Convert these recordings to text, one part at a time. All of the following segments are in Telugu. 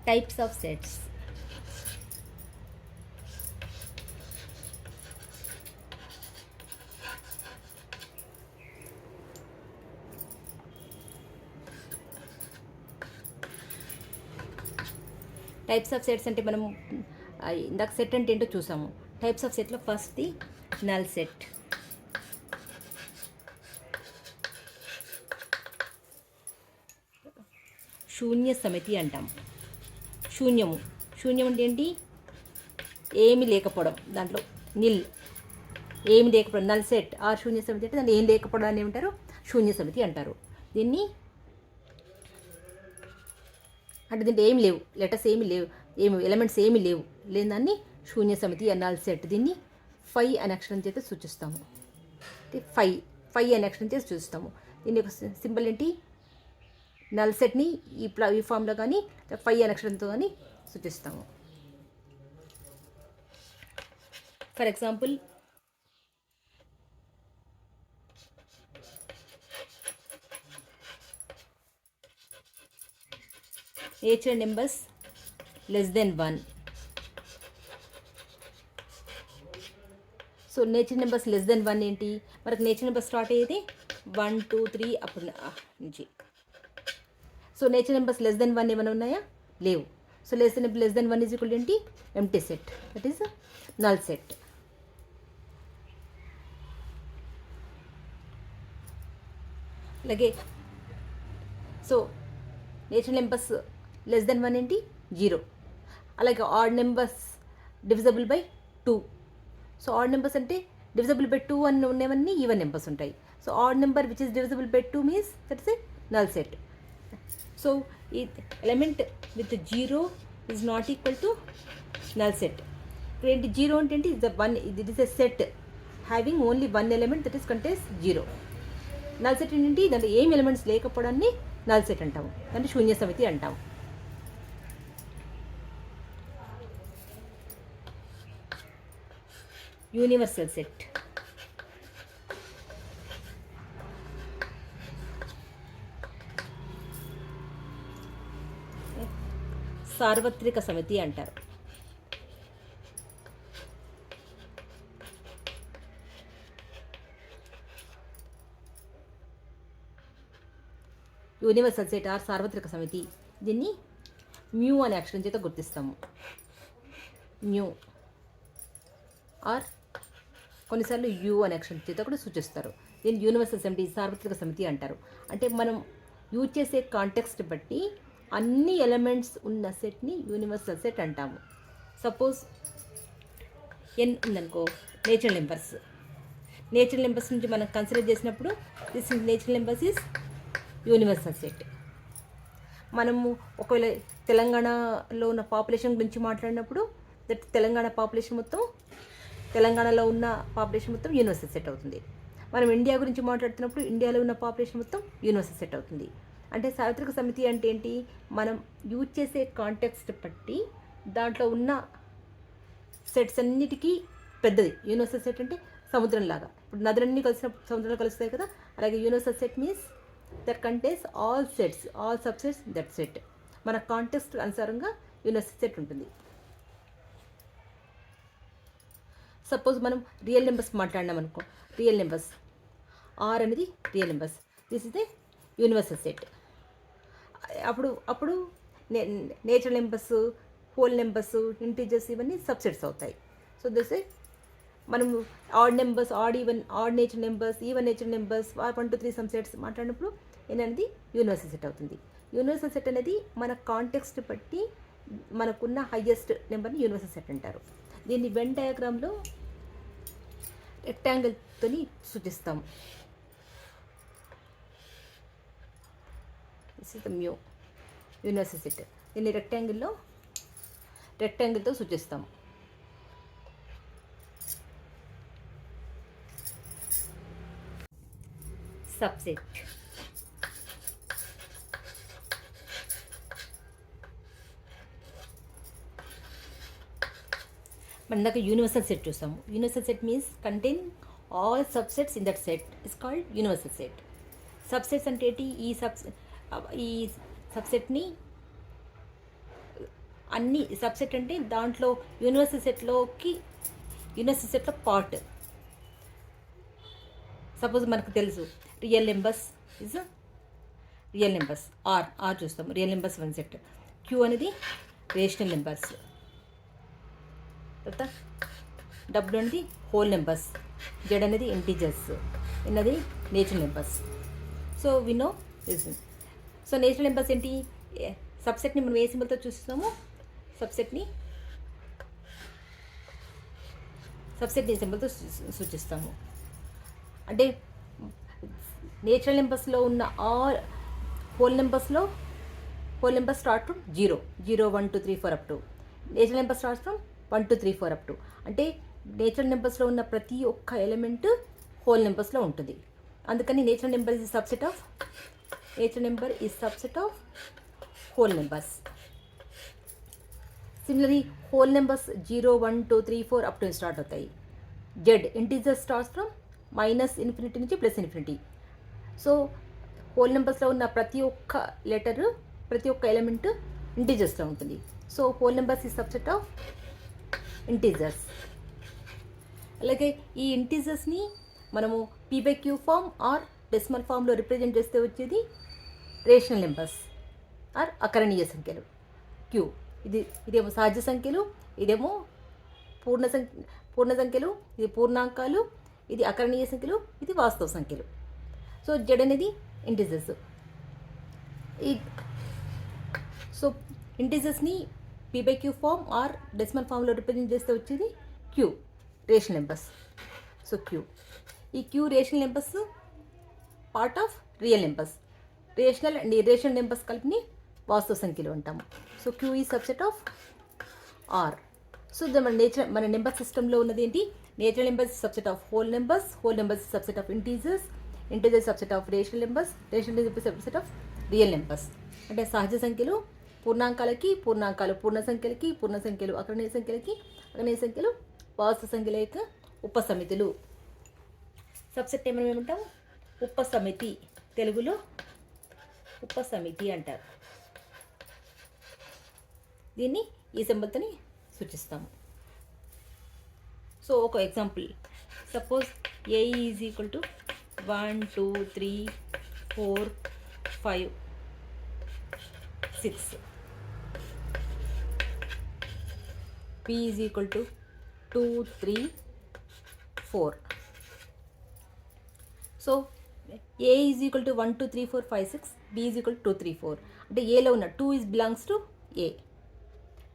Types of sets. Types of sets అంటే మనం ఇందాక సెట్ అంటే ఏంటో చూసాము. టైప్స్ ఆఫ్ సెట్లో ఫస్ట్ది నల్ సెట్. శూన్య సమితి అంటాం. శూన్యము అంటే ఏంటి? ఏమి లేకపోవడం, దాంట్లో నిల్, ఏమి లేకపోవడం. నల్ సెట్ ఆర్ శూన్య సమితి అంటే దాంట్లో ఏం లేకపోవడం అని ఏమంటారు? శూన్య సమితి అంటారు. దీన్ని అంటే దీంట్లో ఏమి లేవు, లెటర్స్ ఏమి లేవు, ఎలిమెంట్స్ ఏమి లేవు, లేని దాన్ని శూన్య సమితి నల్ సెట్. దీన్ని ఫై అనే అక్షరం చేత సూచిస్తాము. ఫై అనే అక్షరం చేత సూచిస్తాము. దీని యొక్క సింబల్ ఏంటి? నల్ సెట్ని ఈ ఫామ్లో కానీ ఫై అనే అక్షరంతో కానీ సూచిస్తాము. For example, nature numbers less than 1. So nature numbers less than 1 ఏంటి? మనకు నేచర్ నెంబర్ స్టార్ట్ అయ్యేది 1, 2, 3 అప్పుడు నుంచి. So nature numbers less than 1 ఏమైనా ఉన్నాయా? లేవు. So less than 1 is equal ఏంటి? Empty set, that is null set. అలాగే so nature numbers less than 1 ఏంటి? 0. అలాగే odd numbers divisible by 2. So odd numbers అంటే డివిజబుల్ బై 2 అని ఉన్నవన్నీ ఈవెన్ నెంబర్స్ ఉంటాయి. So odd number which is divisible by 2 means that is a null set. So ఈ element with 0 is not equal to null set. ఇప్పుడు ఏంటి? 0 అంటే ఏంటి? It is a set having only 1 element that is contains 0. Null set ఏంటి? దాంట్లో ఏం ఎలిమెంట్స్ లేకపోవడాన్ని నల్ సెట్ అంటాము, దాన్ని శూన్య సమితి అంటాము. Universal set. సార్వత్రిక సమితి అంటారు. యూనివర్సల్ సెట్ ఆర్ సార్వత్రిక సమితి, దీన్ని మ్యూ అనే అక్షరం చేత గుర్తిస్తాము. మ్యూ ఆర్ కొన్నిసార్లు యూ అనే అక్షరం చేత కూడా సూచిస్తారు. దీన్ని యూనివర్సల్ సమితి, సార్వత్రిక సమితి అంటారు. అంటే మనం యూజ్ చేసే కాంటెక్స్ట్ బట్టి అన్ని ఎలిమెంట్స్ ఉన్న సెట్ని యూనివర్సల్ సెట్ అంటాము. సపోజ్ ఎన్ ఉందనుకో, నేచురల్ నెంబర్స్ నుంచి మనం కన్సిడర్ చేసినప్పుడు this natural numbers is universal set. మనము ఒకవేళ తెలంగాణలో ఉన్న పాపులేషన్ గురించి మాట్లాడినప్పుడు దట్ తెలంగాణలో ఉన్న పాపులేషన్ మొత్తం యూనివర్సల్ సెట్ అవుతుంది. మనం ఇండియా గురించి మాట్లాడుతున్నప్పుడు ఇండియాలో ఉన్న పాపులేషన్ మొత్తం యూనివర్సల్ సెట్ అవుతుంది. అంటే సార్వత్రిక సమితి అంటే ఏంటి? మనం యూజ్ చేసే కాంటెక్స్ట్ బట్టి దాంట్లో ఉన్న సెట్స్ అన్నిటికీ పెద్దది యూనివర్సల్ సెట్. అంటే సముద్రంలాగా, ఇప్పుడు నదులన్నీ కలిసినప్పుడు సముద్రంలో కలుస్తాయి కదా, అలాగే universal set means that contains all subsets that set. మన కాంటెక్స్ట్ అనుసారంగా యూనివర్సల్ సెట్ ఉంటుంది. సపోజ్ మనం రియల్ నెంబర్స్ మాట్లాడినాం అనుకో, రియల్ నెంబర్స్ ఆర్ అనేది real numbers, this is the universal set. అప్పుడు natural numbers, whole numbers, integers ఇవన్నీ సబ్సెట్స్ అవుతాయి. సో దిస్ ఇస్ మనము odd numbers, odd natural numbers, even natural numbers, 1, 2, 3 subsets మాట్లాడినప్పుడు ఏంటనేది యూనివర్సల్ సెట్ అవుతుంది. యూనివర్సల్ సెట్ అనేది మన కాంటెక్స్ట్ బట్టి మనకున్న హైయెస్ట్ నెంబర్ని యూనివర్సల్ సెట్ అంటారు. దీన్ని వెన్ డయాగ్రామ్లో రెక్టాంగిల్తో సూచిస్తాము. This is the mu universal set. దీన్ని రెక్టాంగిల్తో సూచిస్తాము. సబ్సెట్. మన దాకా యూనివర్సల్ సెట్ చూసాము. Universal set means contain all subsets in that set is called universal set. Subsets అంటే ఏంటి? ఈ సబ్సెట్ని అన్ని సబ్సెట్ అంటే దాంట్లో యూనివర్సల్ సెట్లో పార్ట్. సపోజ్ మనకు తెలుసు real numbers is real numbers. R చూస్తాం, real numbers one set. Q అనేది రేషనల్ నెంబర్స్. తర్వాత డబ్ల్యూ అనేది హోల్ నెంబర్స్. జెడ్ అనేది ఇంటీజర్స్. ఎన్నది natural numbers. So we know this. So natural numbers ఏంటి? సబ్సెట్ని మనం ఏ సింబల్తో చూస్తాము? సబ్సెట్ని సింబల్తో సూచిస్తాము. అంటే నేచురల్ నెంబర్స్లో ఉన్న whole numbers start from 0, 1 2 3 4 up to. Natural number start from 1 2 3 4 up to. అంటే నేచురల్ నెంబర్స్లో ఉన్న ప్రతి ఒక్క ఎలిమెంట్ హోల్ నెంబర్స్లో ఉంటుంది. అందుకని natural number is subset of whole numbers. Similarly whole numbers 0 1 2 3 4 up to start అవుతాయి. జెడ్ ఇంటీజర్ స్టార్ట్స్ ఫ్రమ్ -∞ నుంచి +∞. సో హోల్ నెంబర్స్లో ఉన్న ప్రతి ఒక్క లెటర్, ప్రతి ఒక్క ఎలిమెంట్ ఇంటీజర్స్లో ఉంటుంది. So whole numbers is subset of integers. అలాగే ఈ ఇంటీజర్స్ని మనము p/q ఫామ్ ఆర్ డెసిమల్ ఫామ్లో రిప్రజెంట్ చేస్తే వచ్చేది రేషనల్ నెంబర్స్ ఆర్ అకరణీయ సంఖ్యలు. క్యూ ఇదేమో సహజ సంఖ్యలు, ఇదేమో పూర్ణ సంఖ్యలు, ఇది పూర్ణాంకాలు, ఇది అకరణీయ సంఖ్యలు, ఇది వాస్తవ సంఖ్యలు. సో జెడ్ అనేది ఇంటీజర్స్. సో ఇంటీజర్స్ని p/q ఫామ్ ఆర్ డెసిమల్ ఫామ్లో రిప్రజెంట్ చేస్తే వచ్చేది క్యూ రేషనల్ నెంబర్స్. సో ఈ Q rational numbers part of real numbers. Rational and irrational numbers కలిపిని వాస్తవ సంఖ్యలు అంటాము. సో క్యూ ఈ సబ్సెట్ ఆఫ్ ఆర్. సో మన నెంబర్ సిస్టంలో ఉన్నది ఏంటి? Natural numbers subset of whole numbers subset of integers subset of rational numbers subset of real numbers. అంటే సహజ సంఖ్యలు, పూర్ణాంకాలకి పూర్ణాంకాలు, పూర్ణ సంఖ్యలు అకరణీయ సంఖ్యలు వాస్తవ సంఖ్యల యొక్క ఉపసమితులు. సబ్సెట్ మనం ఏమంటాం? ఉపసమితి. తెలుగులో ఉపసమితి అంటారు. దీన్ని ఈ సింబల్తోని సూచిస్తాము. సో ఒక example, suppose A is equal to 1 2 3 4 5 6. B is equal to 2 3 4. So A is equal to 1 2 3 4 5 6. B is equal to 2 3 4. అంటే ఏలో ఉన్న 2 is belongs to A,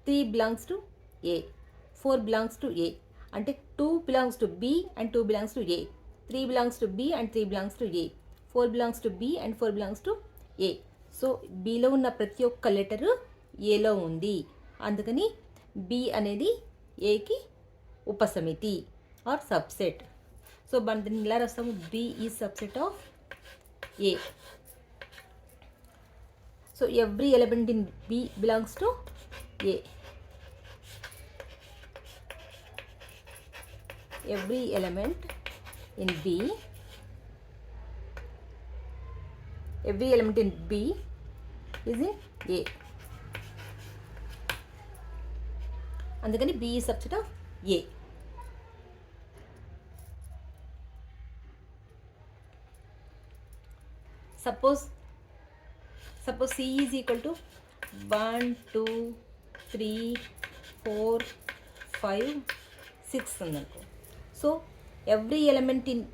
3 belongs to A, 4 belongs to A. అంటే 2 belongs to B and 2 belongs to A, 3 belongs to B and 3 belongs to A, 4 belongs to B and 4 belongs to A. So Bలో ఉన్న ప్రతి ఒక్క లెటరు Aలో ఉంది. అందుకని B అనేది Aకి ఉపసమితి ఆర్ సబ్సెట్. సో మనం దీన్ని ఇలా రాస్తాము, B is subset of A. So every element in B belongs to A. Every element in B is in A. అందుకని B is subset of A. Suppose C is equal to 1 2 3 4 5 6 ఉందనుకో. సో ఎవ్రీ ఎలిమెంట్ ఇన్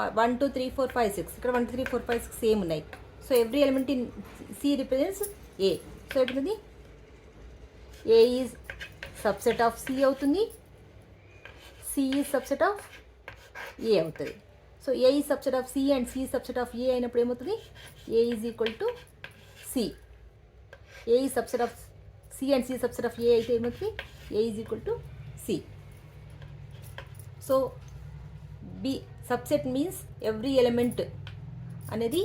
1 2 3 4 5 6, ఇక్కడ 1 2 3 4 5 6 సేమ్ ఉన్నాయి. So every element in C represents A. So ఎట్లుంది? A is subset of C అవుతుంది, C is subset of A అవుతుంది. So A is subset of C and C subset of A అయినప్పుడు ఏమవుతుంది? A is equal to C. A is subset of C and C subset of A అయితే ఏమవుతుంది? A is equal to C. So B subset means every element అనేది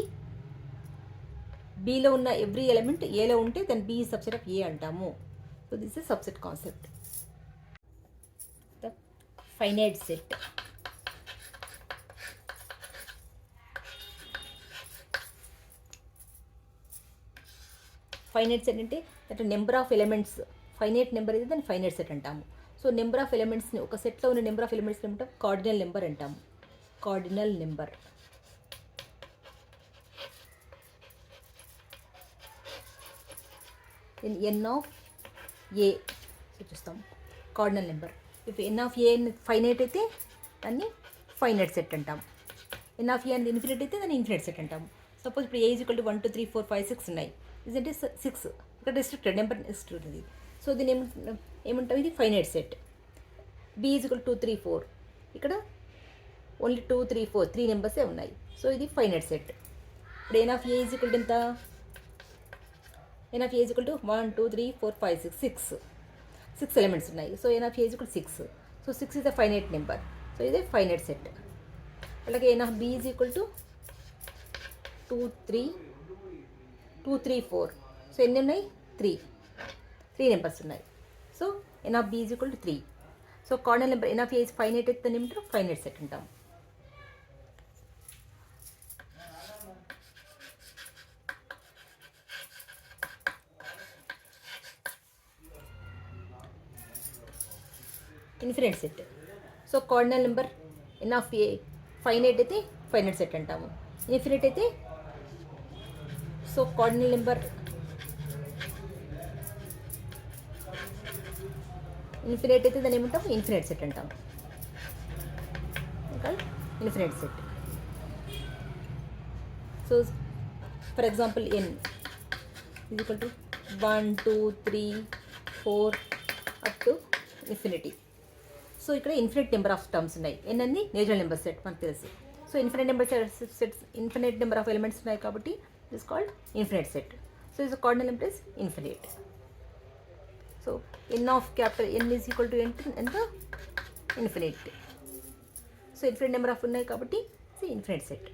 బిలో ఉన్న ఎవ్రీ ఎలిమెంట్ ఏలో ఉంటే దాన్ని బి సబ్సెట్ ఆఫ్ ఏ అంటాము. So this is subset concept. The finite set. Finite set అంటే that number of elements finite number అయితే దాన్ని ఫైనైట్ సెట్ అంటాము. సో నెంబర్ ఆఫ్ ఎలిమెంట్స్ని, ఒక సెట్లో ఉన్న నెంబర్ ఆఫ్ ఎలిమెంట్స్ని ఏమంటాం? కార్డినల్ నెంబర్ అంటాము. Cardinal number. N of A చూస్తాం cardinal number. If N of A finite అయితే దాన్ని ఫైనైట్ సెట్ అంటాం. ఎన్ ఆఫ్ ఏ అనేది ఇన్ఫినిట్ అయితే దాన్ని ఇన్ఫినిట్ సెట్ అంటాము. సపోజ్ ఇప్పుడు ఏ ఈజ్ ఈక్వల్ టు 1 2 3 4 5 6 ఉన్నాయి. ఇదంటే 6 ఇక్కడ రిస్ట్రిక్టెడ్ నెంబర్ రిస్ట్రిక్టెడ్ ఉంది. సో దీన్ని ఏమంటాం? ఇది finite set. B is equal 2 3 4 ఇక్కడ ఓన్లీ 2 3 4 3 నెంబర్సే ఉన్నాయి. సో ఇది ఫైనైట్ సెట్. ఇప్పుడు n of A is equal to ఎంత? N of A is equal to 1 2 3 4 5 6 6 elements ఉన్నాయి. So n of A is equal 6. So 6 is the finite number. So ఇదే ఫైనైట్ సెట్. అలాగే n of B is equal to 2 3 4. So ఎన్ని ఉన్నాయి? 3 నెంబర్స్ ఉన్నాయి. So n of B is equal to 3. So cardinal number N of A is finite అయితే దాన్ని ఏమంటారు? ఫైనైట్ సెట్ అంటాం. Infinite set. So cardinal number N of A finite అయితే ఫైనైట్ సెట్ అంటాము. ఇన్ఫినిట్ అయితే సో కార్డినల్ నెంబర్ ఇన్ఫినిట్ అయితే దాన్ని ఏమంటాం? ఇన్ఫినిట్ సెట్ అంటాం. Infinite set. So for example n is equal to 1 2 3 4 up to infinity. So ఇక్కడ ఇన్ఫినిట్ నెంబర్ ఆఫ్ టర్మ్స్ ఉన్నాయి. ఎన్ అనేది నేచురల్ నెంబర్ సెట్ మనకు తెలుసు. So infinite number sets infinite number of elements ఉన్నాయి కాబట్టి it is called infinite set. So is cardinal number is infinite. So n of capital N is equal to ఎంత? Infinite. So infinite number of ఉన్నాయి కాబట్టి ఇట్స్ ఇన్ఫినిట్ సెట్.